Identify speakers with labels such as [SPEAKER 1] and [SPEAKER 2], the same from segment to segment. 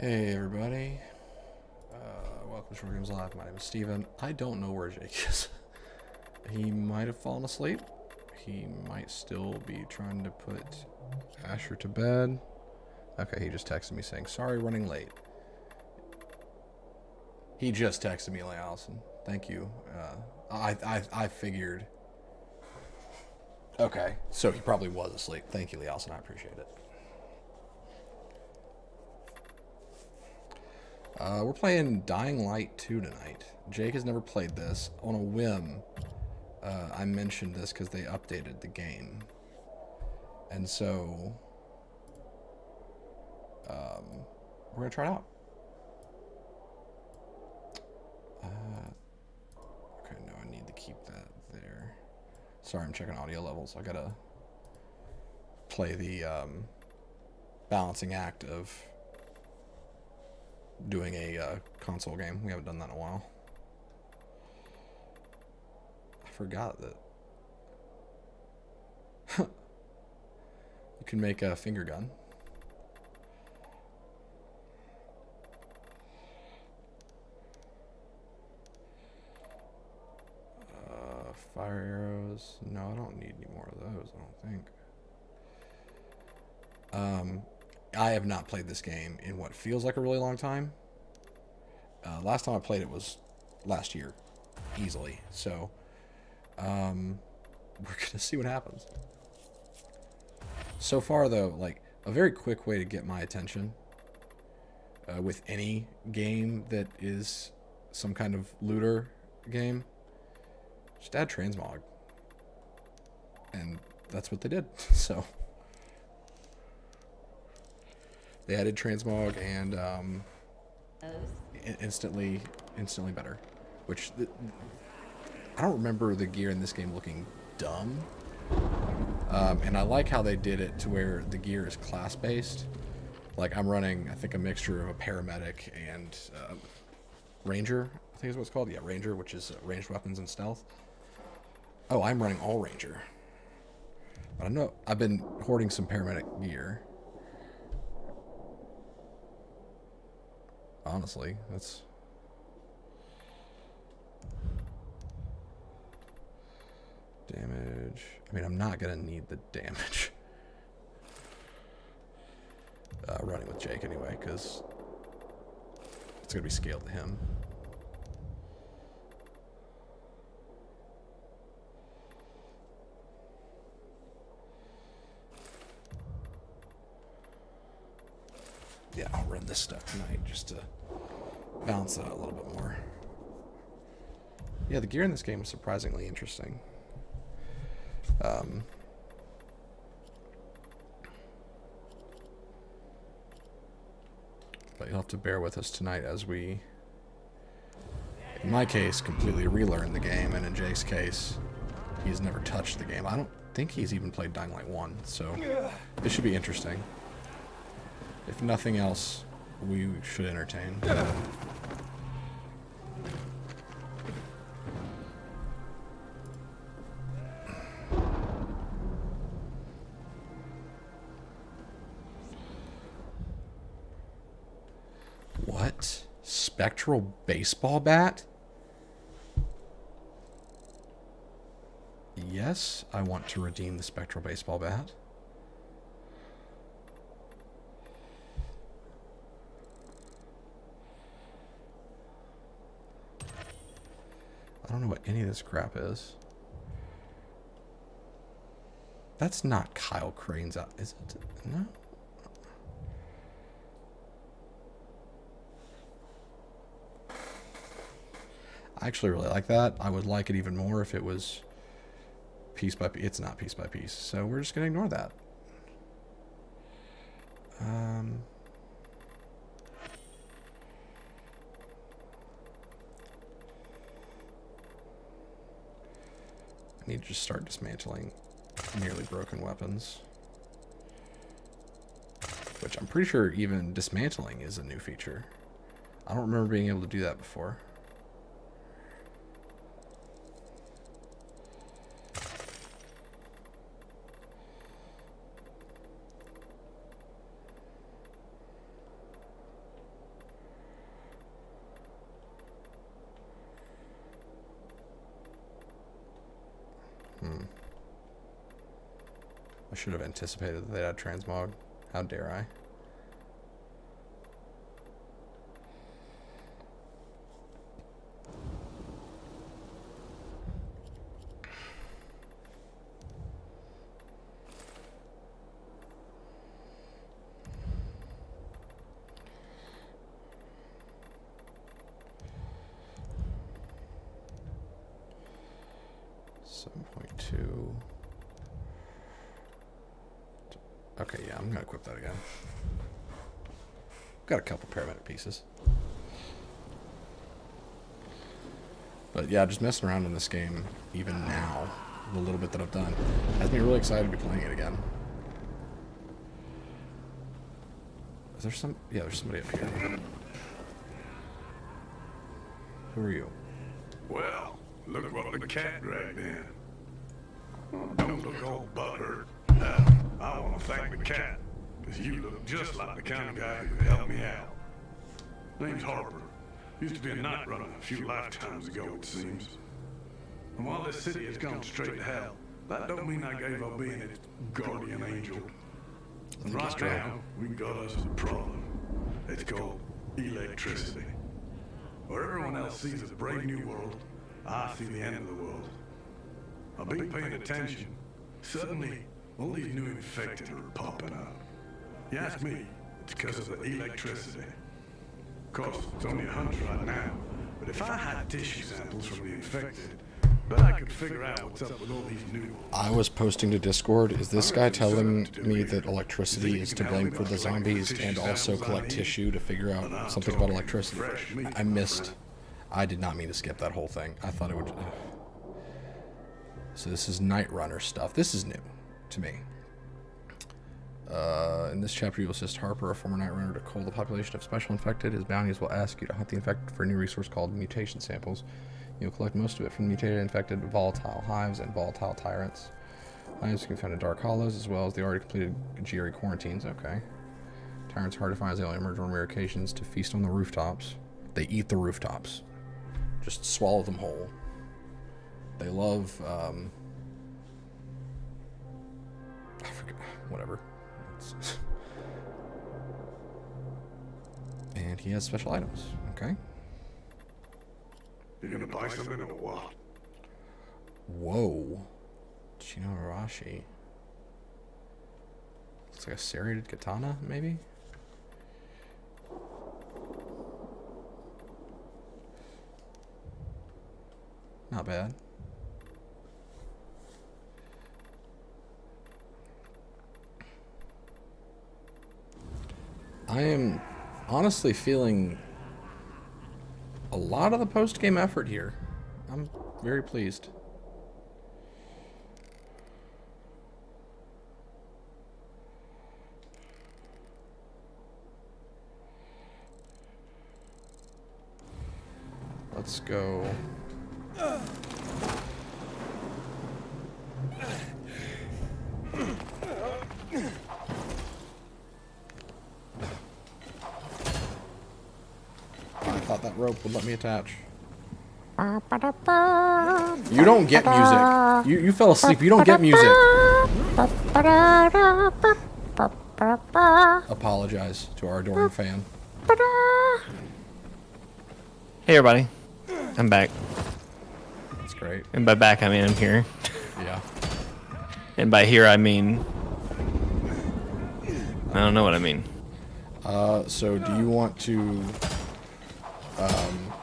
[SPEAKER 1] Hey everybody, welcome to Short Games Live. My name is Steven. I don't know where Jake is. He might have fallen asleep. He might still be trying to put Asher to bed. Okay, he just texted me saying, sorry running late. He just texted me, like, Allison. Thank you. I figured. Okay, so he probably was asleep. Thank you, Lee Allison. I appreciate it. We're playing Dying Light 2 tonight. Jake has never played this. On a whim, I mentioned this because they updated the game. And so, we're going to try it out. Okay, no, I need to keep that there. Sorry, I'm checking audio levels. I got to play the balancing act of doing a console game. We haven't done that in a while. I forgot that you can make a finger gun. Fire arrows. No, I don't need any more of those, I don't think. I have not played this game in what feels like a really long time. Last time I played it was last year, easily. So, we're gonna see what happens. So far, though, like a very quick way to get my attention with any game that is some kind of looter game, just add transmog, and that's what they did. So. They added transmog and instantly better. Which I don't remember the gear in this game looking dumb. And I like how they did it to where the gear is class based. Like I'm running, I think, a mixture of a paramedic and ranger. I think is what it's called. Yeah, ranger, which is ranged weapons and stealth. Oh, I'm running all ranger. But I know I've been hoarding some paramedic gear. Honestly, that's damage. I mean, I'm not gonna need the damage running with Jake anyway, because it's gonna be scaled to him. Yeah, I'll run this stuff tonight just to balance it out a little bit more. Yeah, the gear in this game is surprisingly interesting. But you'll have to bear with us tonight as we, in my case, completely relearn the game, and in Jake's case, he's never touched the game. I don't think he's even played Dying Light 1, so this should be interesting. If nothing else, we should entertain. What? Spectral baseball bat? Yes, I want to redeem the spectral baseball bat. I don't know what any of this crap is. That's not Kyle Crane's out, is it? No. I actually really like that. I would like it even more if it was piece by piece. It's not piece by piece, so we're just gonna ignore that. I need to just start dismantling nearly broken weapons. Which I'm pretty sure even dismantling is a new feature. I don't remember being able to do that before. I should have anticipated that they'd add transmog. How dare I? Okay, yeah, I'm gonna equip that again. Got a couple paramedic pieces. But yeah, just messing around in this game, even now, the little bit that I've done, has me really excited to be playing it again. Is there some... Yeah, there's somebody up here. Who are you?
[SPEAKER 2] Well, look what the cat dragged in. Don't look all butthurt. I want to thank the cat, because you look just like the kind of guy who could help me out. Name's Harper. Used to be a night runner a few lifetimes ago, it seems. And while this city has gone straight to hell, that don't mean I gave up being its guardian angel. And right now, we got us a problem. It's called electricity. Where everyone else sees a brave new world, I see the end of the world. I've been paying attention. Suddenly, all these new infected are popping up. You ask me, it's because of the electricity. Of course, it's only a hunch right now, but if I had tissue samples from the infected, bet I could figure out what's up with all these new...
[SPEAKER 1] I was posting to Discord, is this guy telling me that electricity is to blame for the zombies and also collect tissue to figure out something about electricity? I missed. I did not mean to skip that whole thing. I thought it would... So this is Night Runner stuff. This is new to me. In this chapter, you will assist Harper, a former Night Runner, to cull the population of special infected. His bounties will ask you to hunt the infected for a new resource called mutation samples. You'll collect most of it from mutated, infected, volatile hives and volatile tyrants. Hives can be found in dark hollows, as well as the already completed GRE quarantines. Okay. Tyrants are hard to find as they only emerge on rare occasions to feast on the rooftops. They eat the rooftops. Just swallow them whole. They love, I forget, whatever. And he has special items. Okay.
[SPEAKER 2] You're gonna buy something or what?
[SPEAKER 1] Whoa. Chino Arashi. Looks like a serrated katana, maybe? Not bad. I am honestly feeling a lot of the post-game effort here. I'm very pleased. Let's go. I thought that rope would let me attach. You don't get music. You fell asleep. You don't get music. Apologize to our adoring fan.
[SPEAKER 3] Hey everybody, I'm back.
[SPEAKER 1] That's great.
[SPEAKER 3] And by back I mean I'm here.
[SPEAKER 1] Yeah.
[SPEAKER 3] And by here I mean... I don't know what I mean.
[SPEAKER 1] So do you want to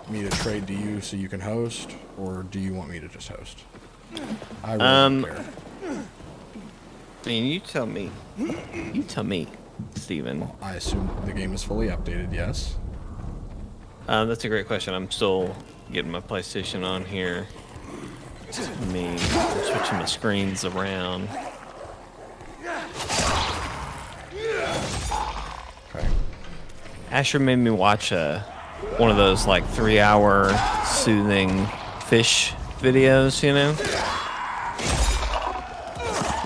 [SPEAKER 1] me to trade to you so you can host, or do you want me to just host? I really don't care.
[SPEAKER 3] I mean, you tell me. You tell me, Steven.
[SPEAKER 1] Well, I assume the game is fully updated, yes?
[SPEAKER 3] That's a great question. I'm still getting my PlayStation on here. I'm switching my screens around.
[SPEAKER 1] Okay.
[SPEAKER 3] Asher made me watch one of those like 3-hour soothing fish videos, you know?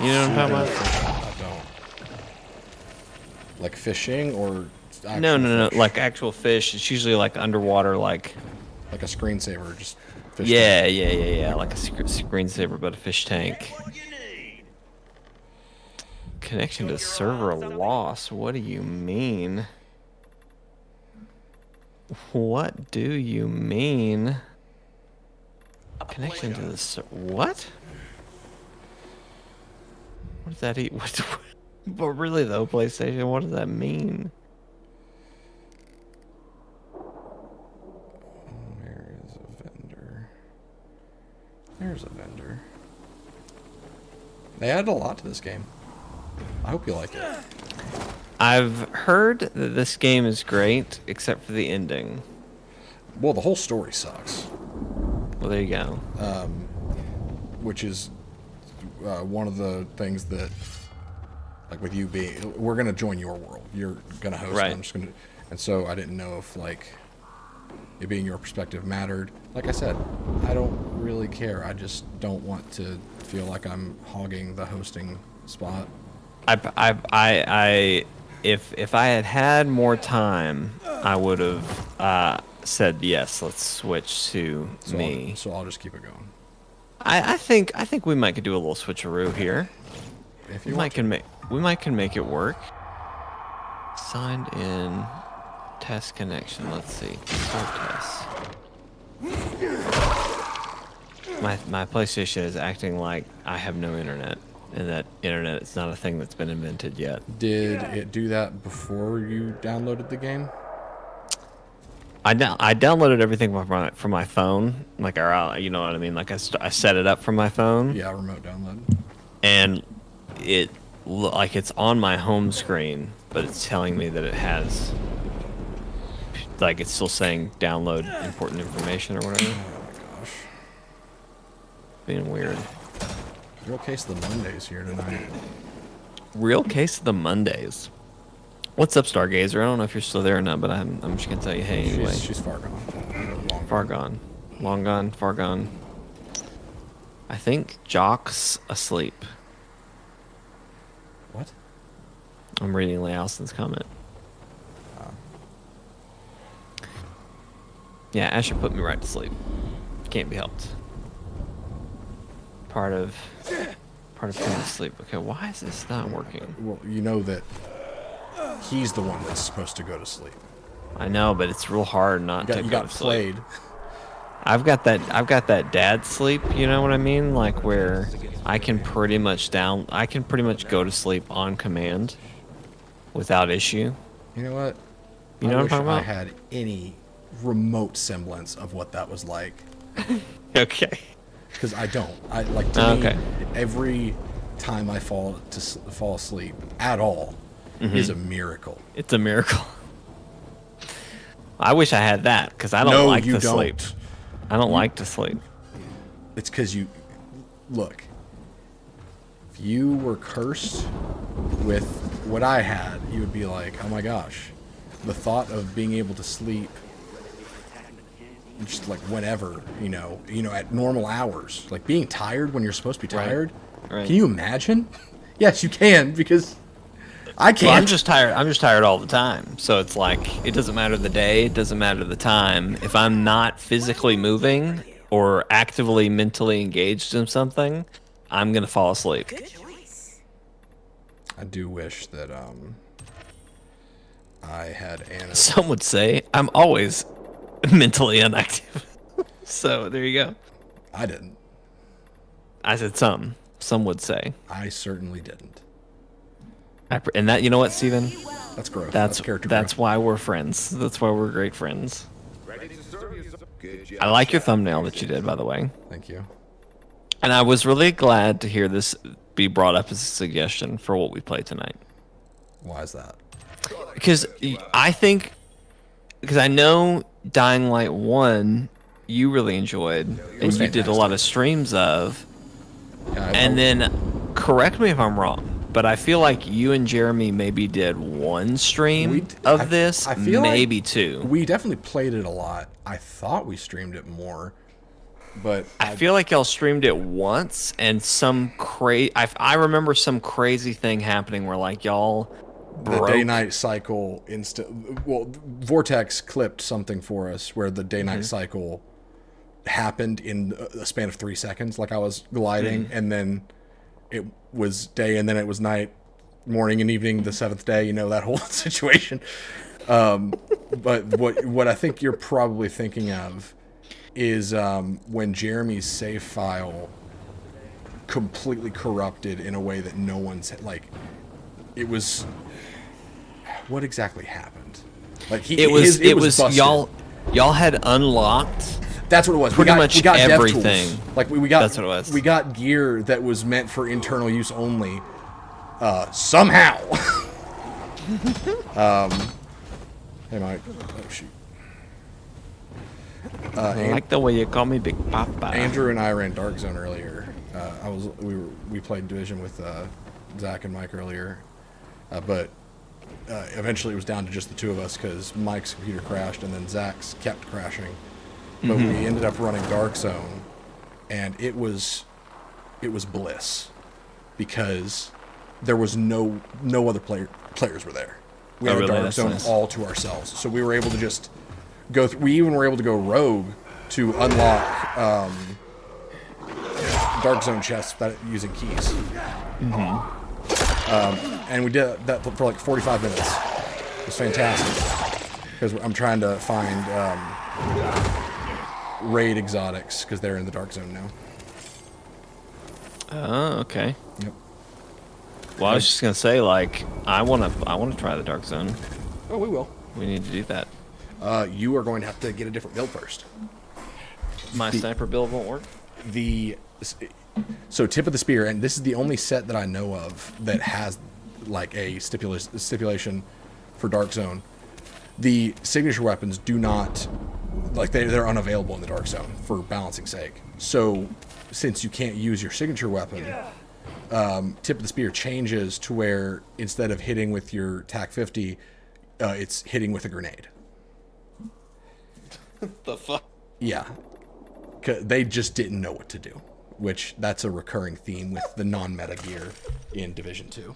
[SPEAKER 3] You know what I'm talking about?
[SPEAKER 1] I don't. Like fishing or...
[SPEAKER 3] No. Like actual fish. It's usually like underwater, like
[SPEAKER 1] a screensaver, just fish.
[SPEAKER 3] Yeah. Like a screensaver, but a fish tank. Connection to server loss. What do you mean? What do you mean? Connection to the what? What does that eat? But really though, PlayStation, what does that mean?
[SPEAKER 1] Where is a vendor? There's a vendor. They added a lot to this game. I hope you like it.
[SPEAKER 3] I've heard that this game is great, except for the ending.
[SPEAKER 1] Well, the whole story sucks.
[SPEAKER 3] Well, there you go.
[SPEAKER 1] Which is one of the things that, like with you being, we're gonna join your world. You're gonna host.
[SPEAKER 3] Right.
[SPEAKER 1] I'm just gonna, and so I didn't know if like it being your perspective mattered. Like I said, I don't really care. I just don't want to feel like I'm hogging the hosting spot.
[SPEAKER 3] If I had had more time, I would have said yes. Let's switch to me.
[SPEAKER 1] So I'll just keep it going.
[SPEAKER 3] I think we might could do a little switcheroo here.
[SPEAKER 1] If
[SPEAKER 3] We
[SPEAKER 1] you
[SPEAKER 3] might
[SPEAKER 1] want
[SPEAKER 3] can make it work. Signed in, test connection. Let's see. Start test. My PlayStation is acting like I have no internet, and that internet is not a thing that's been invented yet.
[SPEAKER 1] Did it do that before you downloaded the game?
[SPEAKER 3] I downloaded everything from my phone, like you know what I mean. Like I set it up from my phone,
[SPEAKER 1] Yeah, remote download.
[SPEAKER 3] and like it's on my home screen, but it's telling me that it has, like it's still saying download important information or whatever.
[SPEAKER 1] Oh my gosh.
[SPEAKER 3] Being weird.
[SPEAKER 1] Real case of the Mondays here tonight.
[SPEAKER 3] Real case of the Mondays. What's up, Stargazer? I don't know if you're still there or not, but I'm just gonna tell you, hey, anyway.
[SPEAKER 1] She's far gone.
[SPEAKER 3] Far gone. Long gone, far gone. I think Jock's asleep.
[SPEAKER 1] What?
[SPEAKER 3] I'm reading Leigh Allison's comment. Yeah, Asher put me right to sleep. Can't be helped. Part of going to sleep. Okay, why is this not working?
[SPEAKER 1] Well, you know that he's the one that's supposed to go to sleep.
[SPEAKER 3] I know, but it's real hard not to
[SPEAKER 1] You
[SPEAKER 3] go
[SPEAKER 1] got
[SPEAKER 3] to sleep.
[SPEAKER 1] played.
[SPEAKER 3] I've got that dad sleep, you know what I mean? Like where I can pretty much go to sleep on command without issue.
[SPEAKER 1] You know what?
[SPEAKER 3] You know
[SPEAKER 1] I
[SPEAKER 3] what I'm talking
[SPEAKER 1] wish I
[SPEAKER 3] about?
[SPEAKER 1] had any remote semblance of what that was like.
[SPEAKER 3] Okay.
[SPEAKER 1] Because I don't. I like to me,
[SPEAKER 3] Okay.
[SPEAKER 1] every time I fall asleep at all is a miracle.
[SPEAKER 3] It's a miracle. I wish I had that because I don't
[SPEAKER 1] No,
[SPEAKER 3] like
[SPEAKER 1] you
[SPEAKER 3] to
[SPEAKER 1] don't.
[SPEAKER 3] sleep. I don't like to sleep.
[SPEAKER 1] It's because you look. If you were cursed with what I had, you would be like, "Oh my gosh!" The thought of being able to sleep, just like whenever, at normal hours, like being tired when you're supposed to be
[SPEAKER 3] Right.
[SPEAKER 1] tired.
[SPEAKER 3] Right.
[SPEAKER 1] Can you imagine? Yes, you can because I can't.
[SPEAKER 3] Well, I'm just tired. I'm just tired all the time. So it's like it doesn't matter the day, it doesn't matter the time. If I'm not physically moving or actively mentally engaged in something, I'm gonna fall asleep.
[SPEAKER 1] I do wish that I had Anna.
[SPEAKER 3] Some would say I'm always mentally inactive. So there you go.
[SPEAKER 1] I didn't.
[SPEAKER 3] I said some. Some would say.
[SPEAKER 1] I certainly didn't.
[SPEAKER 3] And that, you know what, Steven?
[SPEAKER 1] That's growth.
[SPEAKER 3] That's
[SPEAKER 1] character
[SPEAKER 3] that's
[SPEAKER 1] growth.
[SPEAKER 3] why we're friends. That's why we're great friends. I like your thumbnail that you did, by the way.
[SPEAKER 1] Thank you.
[SPEAKER 3] And I was really glad to hear this be brought up as a suggestion for what we play tonight.
[SPEAKER 1] Why is that?
[SPEAKER 3] Because I know Dying Light 1 you really enjoyed, and
[SPEAKER 1] was
[SPEAKER 3] you did a lot of streams of.
[SPEAKER 1] Yeah,
[SPEAKER 3] And then, correct me if I'm wrong, but I feel like you and Jeremy maybe did one stream of this,
[SPEAKER 1] I feel
[SPEAKER 3] maybe
[SPEAKER 1] like
[SPEAKER 3] two.
[SPEAKER 1] We definitely played it a lot. I thought we streamed it more, but
[SPEAKER 3] I feel like y'all streamed it once, and I remember some crazy thing happening where like y'all
[SPEAKER 1] the
[SPEAKER 3] broke.
[SPEAKER 1] day-night cycle Vortex clipped something for us where the day-night cycle happened in a span of 3 seconds. Like I was gliding, and then it was day, and then it was night, morning and evening, the seventh day, that whole situation. But what I think you're probably thinking of is when Jeremy's save file completely corrupted in a way that no one's it was. What exactly happened?
[SPEAKER 3] It was
[SPEAKER 1] busted.
[SPEAKER 3] y'all had unlocked.
[SPEAKER 1] That's what it was.
[SPEAKER 3] Pretty much
[SPEAKER 1] we got
[SPEAKER 3] everything.
[SPEAKER 1] Dev tools. We got.
[SPEAKER 3] That's what it was.
[SPEAKER 1] We got gear that was meant for internal use only. Somehow. Hey, Mike. Oh shoot.
[SPEAKER 3] I like the way you call me Big Papa.
[SPEAKER 1] Andrew and I ran Dark Zone earlier. We played Division with Zach and Mike earlier, but eventually it was down to just the two of us because Mike's computer crashed and then Zach's kept crashing. But we ended up running Dark Zone, and it was bliss because there was no other players were there. We had a Dark Zone all to ourselves, so we were able to just go. We even were able to go rogue to unlock Dark Zone chests using keys. And we did that for like 45 minutes. It was fantastic because I'm trying to find raid exotics because they're in the Dark Zone now.
[SPEAKER 3] Oh, okay.
[SPEAKER 1] Yep.
[SPEAKER 3] Well, I was just gonna say, I wanna try the Dark Zone.
[SPEAKER 1] Oh, we will.
[SPEAKER 3] We need to do that.
[SPEAKER 1] You are going to have to get a different build first.
[SPEAKER 3] My sniper build won't work.
[SPEAKER 1] So Tip of the Spear, and this is the only set that I know of that has a stipulation for Dark Zone. The signature weapons do not, they're unavailable in the Dark Zone for balancing sake. So since you can't use your signature weapon, Tip of the Spear changes to where instead of hitting with your TAC 50, it's hitting with a grenade.
[SPEAKER 3] The fuck?
[SPEAKER 1] Yeah. They just didn't know what to do, which that's a recurring theme with the non-meta gear in Division 2.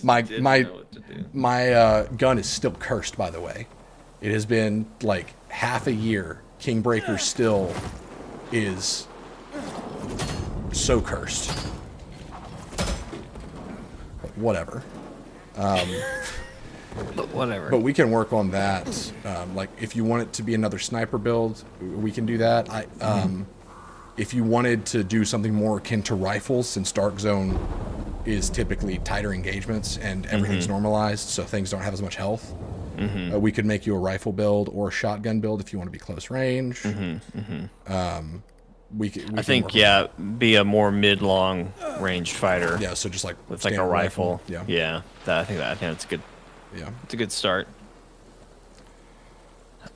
[SPEAKER 1] My gun is still cursed, by the way. It has been half a year. Kingbreaker still is so cursed. But whatever.
[SPEAKER 3] Whatever.
[SPEAKER 1] But we can work on that. If you want it to be another sniper build, we can do that. If you wanted to do something more akin to rifles, since Dark Zone is typically tighter engagements and everything's normalized, so things don't have as much health, we could make you a rifle build or a shotgun build if you want to be close range. We think
[SPEAKER 3] be a more mid-long ranged fighter.
[SPEAKER 1] Yeah, so just
[SPEAKER 3] with a rifle.
[SPEAKER 1] Yeah.
[SPEAKER 3] I think that's good.
[SPEAKER 1] Yeah,
[SPEAKER 3] it's a good start.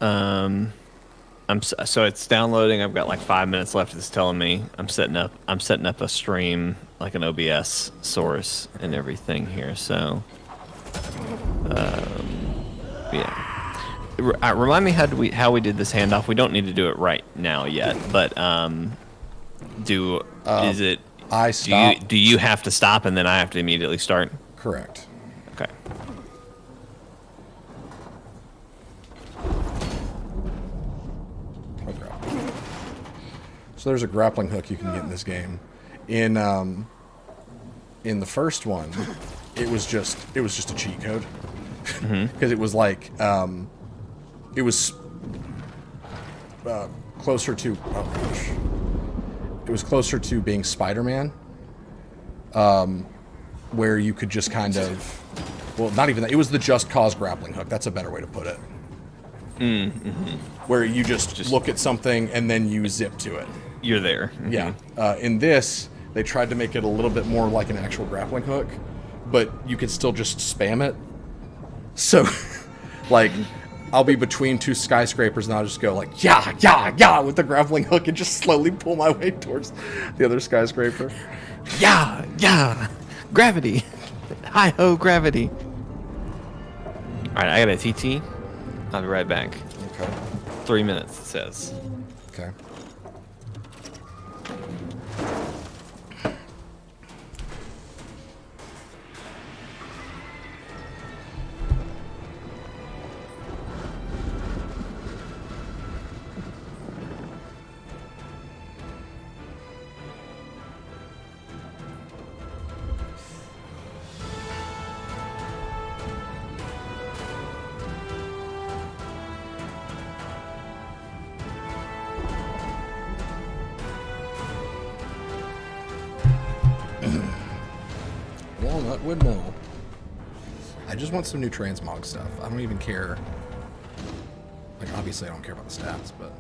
[SPEAKER 3] So it's downloading. I've got 5 minutes left. It's telling me I'm setting up a stream, an OBS source and everything here. So, yeah. Remind me how we did this handoff. We don't need to do it right now yet, but do you have to stop and then I have to immediately start?
[SPEAKER 1] Correct.
[SPEAKER 3] Okay.
[SPEAKER 1] So there's a grappling hook you can get in this game. In the first one, it was just a cheat code because it was closer to it was closer to being Spider-Man, where you could just kind of, well, not even that. It was the Just Cause grappling hook. That's a better way to put it. Where you just look at something and then you zip to it.
[SPEAKER 3] You're there.
[SPEAKER 1] Yeah. In this, they tried to make it a little bit more like an actual grappling hook, but you can still just spam it. So, I'll be between two skyscrapers and I'll just go yeah, with the grappling hook and just slowly pull my way towards the other skyscraper.
[SPEAKER 3] Yeah. Gravity. Hi-ho, gravity. All right, I got a TT. I'll be right back.
[SPEAKER 1] Okay.
[SPEAKER 3] 3 minutes, it says.
[SPEAKER 1] Okay. Walnut Windmill. I just want some new transmog stuff. I don't even care. Like, obviously I don't care about the stats, but...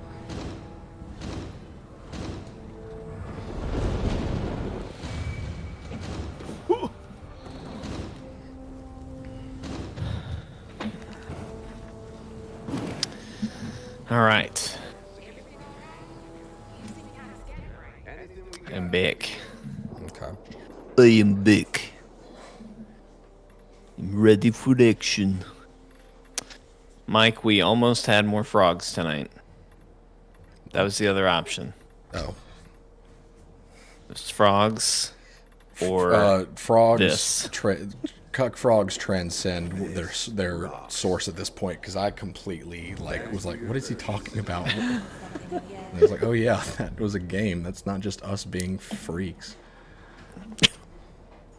[SPEAKER 3] All right. I'm back.
[SPEAKER 1] Okay.
[SPEAKER 3] I am back. I'm ready for action. Mike, we almost had more frogs tonight. That was the other option.
[SPEAKER 1] Oh.
[SPEAKER 3] There's frogs or
[SPEAKER 1] frogs.
[SPEAKER 3] this.
[SPEAKER 1] Cuck frogs transcend their source at this point, because I completely was like, what is he talking about? And I was like, oh yeah, that was a game. That's not just us being freaks.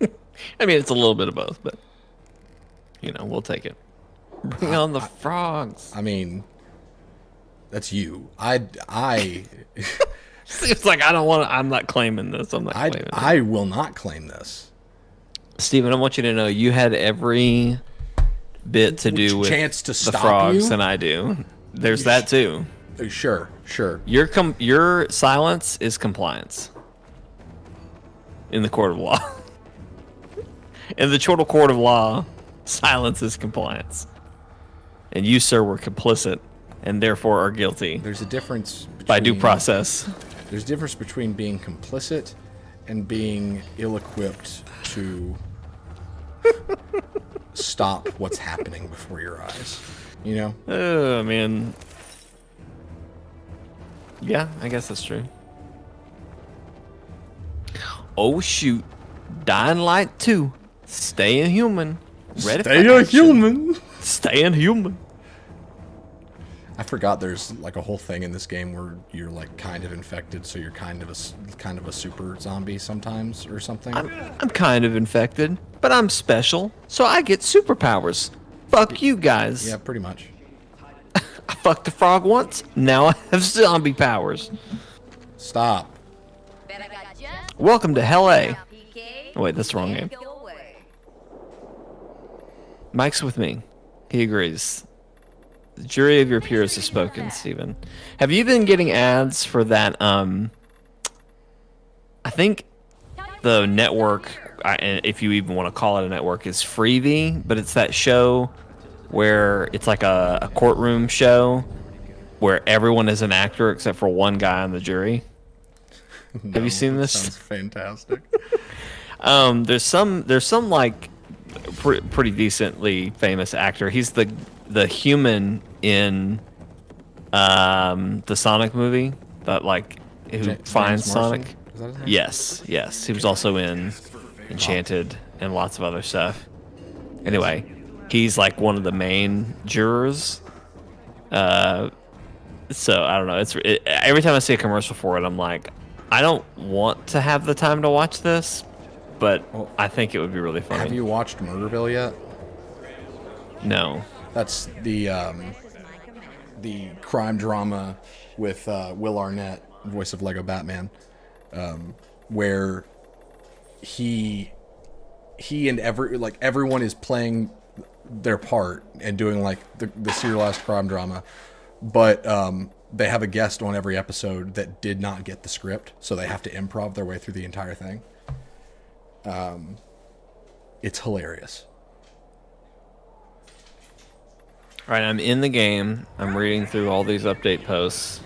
[SPEAKER 3] I mean, it's a little bit of both, but we'll take it. Bring on the frogs.
[SPEAKER 1] I mean, that's you.
[SPEAKER 3] It's like I don't want to. I'm not claiming this. I'm not claiming it.
[SPEAKER 1] I will not claim this.
[SPEAKER 3] Steven, I want you to know you had every bit to do with
[SPEAKER 1] chance to
[SPEAKER 3] the
[SPEAKER 1] stop
[SPEAKER 3] frogs
[SPEAKER 1] you?
[SPEAKER 3] than I do. There's that too.
[SPEAKER 1] Sure.
[SPEAKER 3] Your silence is compliance in the court of law. In the Chortle Court of Law, silence is compliance. And you, sir, were complicit and therefore are guilty.
[SPEAKER 1] There's a difference
[SPEAKER 3] by due process.
[SPEAKER 1] There's a difference between being complicit and being ill-equipped to stop what's happening before your eyes. You know?
[SPEAKER 3] Oh, man. Yeah, I guess that's true. Oh, shoot. Dying Light 2. Staying human. Ready
[SPEAKER 1] Stay
[SPEAKER 3] for
[SPEAKER 1] a
[SPEAKER 3] action.
[SPEAKER 1] human!
[SPEAKER 3] Staying human.
[SPEAKER 1] I forgot there's like a whole thing in this game where you're like kind of infected, so you're kind of a super zombie sometimes or something.
[SPEAKER 3] I'm kind of infected, but I'm special, so I get superpowers. Fuck you guys.
[SPEAKER 1] Yeah, pretty much.
[SPEAKER 3] I fucked a frog once, now I have zombie powers.
[SPEAKER 1] Stop.
[SPEAKER 3] Welcome to Hell A. Oh, wait, that's the wrong game. Mike's with me. He agrees. The jury of your peers has spoken, Steven. Have you been getting ads for that? I think the network, if you even want to call it a network, is Freevee, but it's that show where it's like a courtroom show where everyone is an actor except for one guy on the jury.
[SPEAKER 1] No,
[SPEAKER 3] have you seen this?
[SPEAKER 1] Sounds fantastic.
[SPEAKER 3] There's some like pretty decently famous actor. He's the human in the Sonic movie that who finds Sonic.
[SPEAKER 1] Is that his name?
[SPEAKER 3] Yes. He was also in Enchanted and lots of other stuff. Anyway, he's like one of the main jurors. So I don't know. Every time I see a commercial for it, I'm like, I don't want to have the time to watch this, but I think it would be really funny.
[SPEAKER 1] Have you watched Murderville yet?
[SPEAKER 3] No.
[SPEAKER 1] That's the crime drama with Will Arnett, voice of Lego Batman, where he and everyone is playing their part and doing like the serialized crime drama, but they have a guest on every episode that did not get the script, so they have to improv their way through the entire thing. It's hilarious.
[SPEAKER 3] All right, I'm in the game. I'm reading through all these update posts.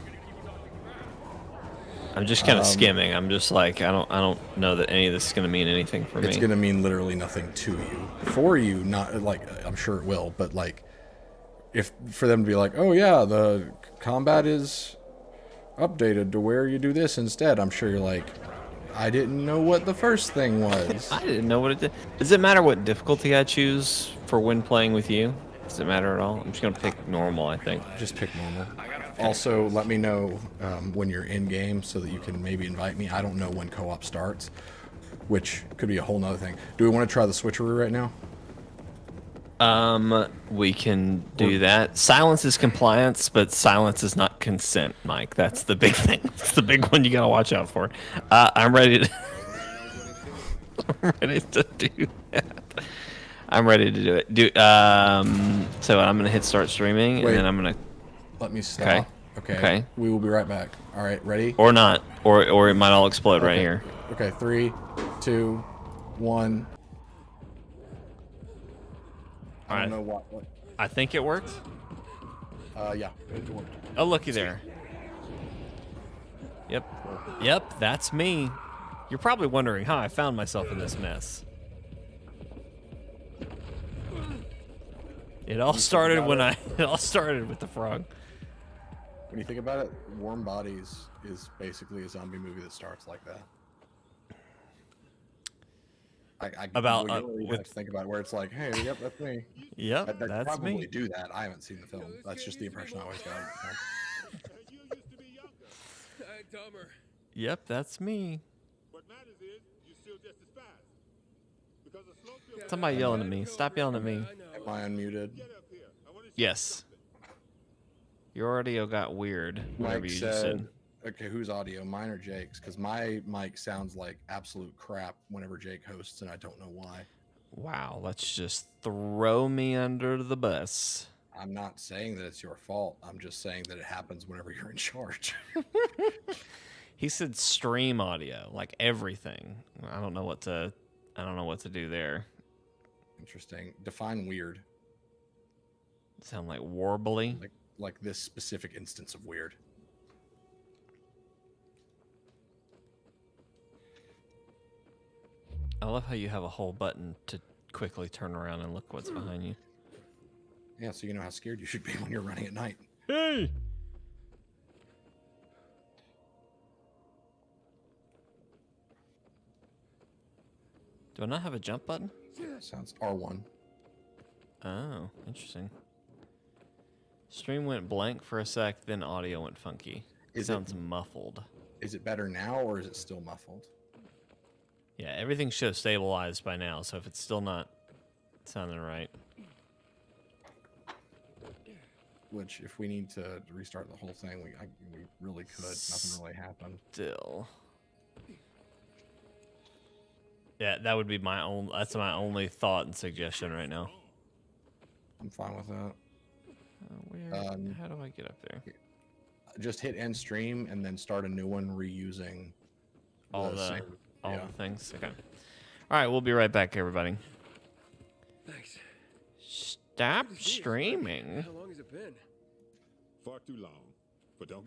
[SPEAKER 3] I'm just kind of skimming. I'm just like, I don't know that any of this is going to mean anything for me.
[SPEAKER 1] It's going to mean literally nothing to you. For you, not like, I'm sure it will, but like, if for them to be like, oh yeah, the combat is updated to where you do this instead, I'm sure you're like, I didn't know what the first thing was.
[SPEAKER 3] I didn't know what it did. Does it matter what difficulty I choose for when playing with you? Does it matter at all? I'm just going to pick normal, I think.
[SPEAKER 1] Just pick normal. Also, let me know when you're in game so that you can maybe invite me. I don't know when co-op starts, which could be a whole nother thing. Do we want to try the switcheroo right now?
[SPEAKER 3] We can do that. Silence is compliance, but silence is not consent, Mike. That's the big thing. That's the big one you gotta watch out for. I'm ready to... I'm ready to do that. I'm ready to do it. So I'm gonna hit start streaming,
[SPEAKER 1] Wait.
[SPEAKER 3] and then I'm gonna.
[SPEAKER 1] Let me stop. Okay.
[SPEAKER 3] Okay.
[SPEAKER 1] We will be right back. All right, ready?
[SPEAKER 3] Or not. Or it might all explode right
[SPEAKER 1] Okay.
[SPEAKER 3] here.
[SPEAKER 1] Okay, 3, 2, 1. I don't know what.
[SPEAKER 3] I think it worked.
[SPEAKER 1] Yeah, it worked.
[SPEAKER 3] Oh, looky there. Yep. Yep, that's me. You're probably wondering how I found myself in this mess. It all started when it all started with the frog.
[SPEAKER 1] When you think about it, Warm Bodies is basically a zombie movie that starts like that. I really have to think about it, where it's like, hey, yep, that's me.
[SPEAKER 3] Yep,
[SPEAKER 1] They
[SPEAKER 3] that's
[SPEAKER 1] probably
[SPEAKER 3] me.
[SPEAKER 1] do that. I haven't seen the film. That's just the impression I always got.
[SPEAKER 3] Yep, that's me. Somebody yelling at me. Stop yelling at me.
[SPEAKER 1] Am I unmuted?
[SPEAKER 3] Yes. Your audio got weird. Whatever
[SPEAKER 1] Mike
[SPEAKER 3] you just said.
[SPEAKER 1] said, okay, whose audio? Mine or Jake's? Because my mic sounds like absolute crap whenever Jake hosts, and I don't know why.
[SPEAKER 3] Wow, let's just throw me under the bus.
[SPEAKER 1] I'm not saying that it's your fault. I'm just saying that it happens whenever you're in charge.
[SPEAKER 3] He said stream audio, like everything. I don't know what to do there.
[SPEAKER 1] Interesting. Define weird.
[SPEAKER 3] Sound like warbly.
[SPEAKER 1] Like this specific instance of weird.
[SPEAKER 3] I love how you have a whole button to quickly turn around and look what's behind you.
[SPEAKER 1] Yeah, so you know how scared you should be when you're running at night.
[SPEAKER 3] Hey! Do I not have a jump button?
[SPEAKER 1] Sounds R1.
[SPEAKER 3] Oh, interesting. Stream went blank for a sec, then audio went funky. It sounds muffled.
[SPEAKER 1] Is it better now, or is it still muffled?
[SPEAKER 3] Yeah, everything should have stabilized by now, so if it's still not sounding right.
[SPEAKER 1] Which, if we need to restart the whole thing, we really could. Nothing really happened.
[SPEAKER 3] Still. Yeah, that would be that's my only thought and suggestion right now.
[SPEAKER 1] I'm fine with that.
[SPEAKER 3] How do I get up there?
[SPEAKER 1] Just hit end stream and then start a new one reusing
[SPEAKER 3] all the
[SPEAKER 1] yeah.
[SPEAKER 3] things. Okay. All right, we'll be right back, everybody.
[SPEAKER 4] Thanks.
[SPEAKER 3] Stop streaming.
[SPEAKER 4] How long has it been?
[SPEAKER 5] Far too long, but don't